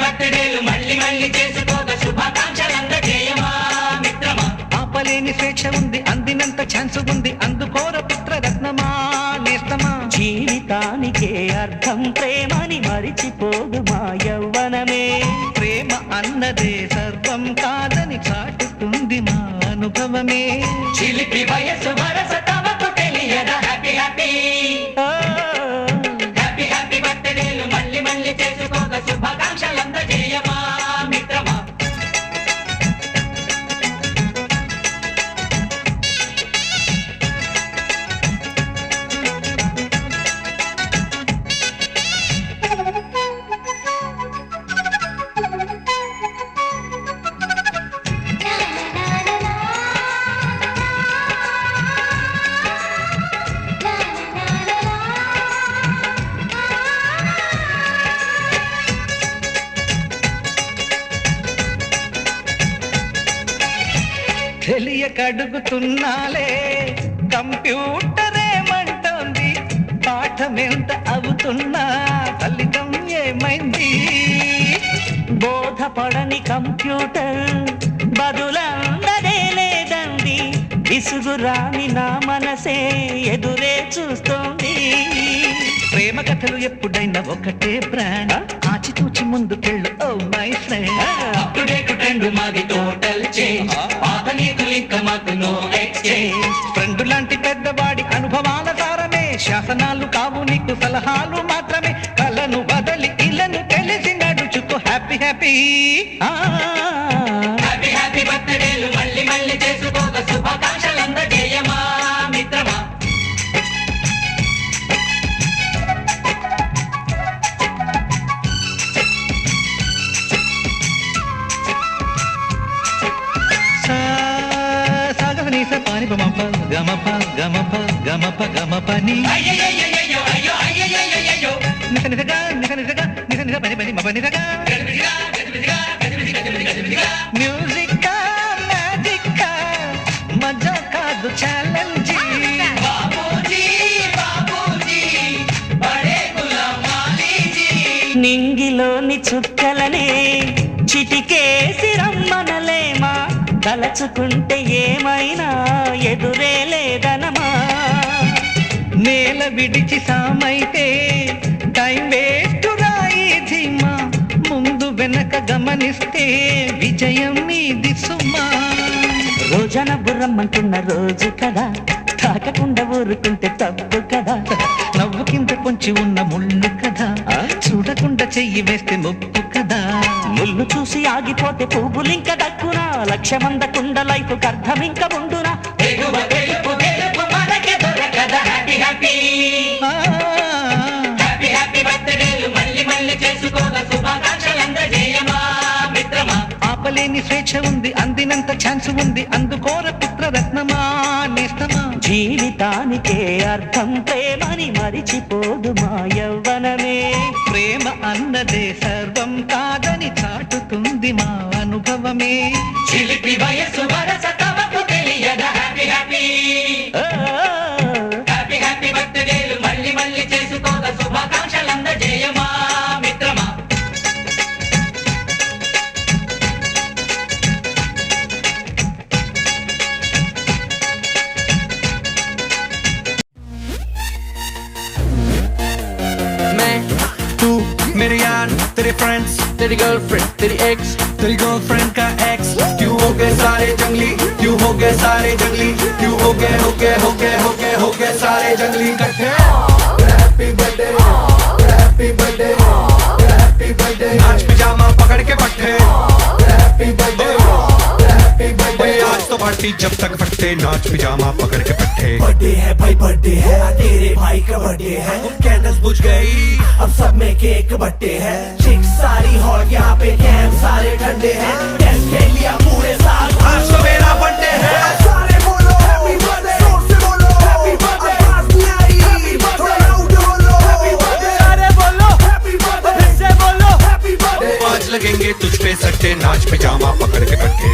బర్త్డేలు మళ్ళీ మళ్ళీ చేసుకోక శుభాకాంక్షలందజేయమా మిత్రమా. ఆపలేని స్వేచ్ఛ ఉంది, అందినంత ఛాన్స్ ఉంది, అందుకోర పుత్రరత్నమా నేస్తమా. జీవితానికే అర్థం ప్రేమని మరిచిపోదు మా యవ్వనమే. ప్రేమ అన్నదే సర్వం కాదని చాటుతుంది మా అనుభవమే. చిలిపి వయసు వరస తమకు తెలియదా హ్యాపీ హ్యాపీ హ్యాపీ హ్యాపీ బర్త్డేలు మళ్ళీ మళ్ళీ చేసుకోక శుభాకాంక్షలందజేయమా మిత్రమా. తెలియకడుగుతున్నాలే కంప్యూటర్ ఏమంటోంది, పాఠమెంత అవుతున్నా ఫలితం ఏమైంది. బోధపడని కంప్యూటర్ బదులందదే లేదండి. విసుగురాని నా మనసే ఎదురే చూస్తోంది. ప్రేమ కథలు ఎప్పుడైనా ఒకటే బ్రాండ్, ఆచితూచి ముందుకెళ్ళు oh my friend. Up to date trend మాది టోటల్ చేంజ్, పాత నీతులు ఇంకా మాకు నో ఎక్స్చేంజ్. ఫ్రెండ్ లాంటి పెద్దవాడి అనుభవాల సారమే, శాసనాలు కావు నీకు సలహాలు మాత్రమే. కలను బదలి ఇలను తెలిసి నడుచుకో హ్యాపీ హ్యాపీ హ్యాపీ హ్యాపీ బర్త్డేలు మళ్ళీ మళ్ళీ చేసుకోక శుభాకాంక్షలందజేయమా మిత్రమా. సాగనీస పాని బమప గమప గమప గమప గమపని అయ్యయ్యయ్యయ్యో అయ్యో అయ్యయ్యయ్యయ్యో నిస నిసగా నిస నిసగా నిస నిస పని పని మప నిసగా. గజిబిజిగా గజిబిజిగా గజిబిజిగా గజిబిజిగా మ్యూజిక్ మ్యాజిక్ మజా కాదు ఛాలెంజ్. బాబూజీ బాబూజీ బడే గులాం వాలీజీ. నింగిలోని చుక్కలనే చిటికేసి రమ్మనలేమా, తలచుకుంటే ఏమైనా ఎదురే లేదనమా. నేల విడిచి సామైతే టైం వేస్ట్ రాయి ధీమా, ముందు వెనక గమనిస్తే విజయం మీది సుమా. రోజన బుర్రమ్మంటున్న రోజు కదా, తాకకుండా ఊరుకుంటే తప్పు కదా. నవ్వు కింద పొంచి ఉన్న ముళ్ళు కదా, చూడకుండా చెయ్యి వేస్తే ముప్పు కదా. ముళ్ళు చూసి ఆగిపోతే పువ్వులింక దక్కునా, లక్ష్యమందకుండా లైఫ్ అర్థం ఇంక ఉండునా. ఎగువ గెలుపు గెలుపు మనకే దొరకదా హ్యాపీ హ్యాపీ హ్యాపీ హ్యాపీ బర్త్డేలు మళ్ళీ మళ్ళీ చేసుకోక శుభాకాంక్షలందజేయమా మిత్రమా. ఆపలేని స్వేచ్ఛ ఉంది, అందినంత ఛాన్స్ ఉంది, అందుకోర పుత్రరత్నమా నేస్తమా. జీవితానికే అర్థం ప్రేమని మరిచిపోదు మా యవ్వనమే. ప్రేమ అన్నదే సర్వం కాదని చాటుతుంది మా అనుభవమే. చిలిపి వయసు వరస తమకు తెలియదా హ్యాపీ హ్యాపీ హ్యాపీ హ్యాపీ బర్త్డేలు మళ్ళీ మళ్ళీ చేసుకోక శుభాకాంక్షలందజేయమా మిత్రమా. मेरे यार तेरे फ्रेंड्स तेरी गर्लफ्रेंड तेरी एक्स तेरी गर्लफ्रेंड का एक्स क्यों हो गए सारे जंगली क्यों हो गए सारे जंगली क्यों हो गए हो गए हो गए हो गए हो गए सारे जंगली इकट्ठे happy birthday happy birthday happy birthday नाच पिजामा पकड़ के पट्टे हैप्पी बर्थडे हैप्पी बर्थडे आज तो पार्टी जब तक फटते नाच पिजामा पकड़ के पट्टे बर्थडे है भाई बर्थडे है तेरे भाई का बर्थडे है कैंडल्स बुझ गई अब सब में केक बट्टे हैं चिक सारी हॉट यहाँ पे कैंप सारे ठंडे हैं कैंप खेल लिया पूरे साल आज तो मेरा बर्थडे है सारे बोलो हैप्पी बर्थडे जोर से बोलो हैप्पी बर्थडे आवाज नहीं आ रही हैप्पी बर्थडे लाउड बोलो हैप्पी बर्थडे सारे बोलो हैप्पी बर्थडे फिर से बोलो हैप्पी बर्थडे आज लगेंगे तुझ पे सट्टे नाच पिजामा पकड़ के कट्टे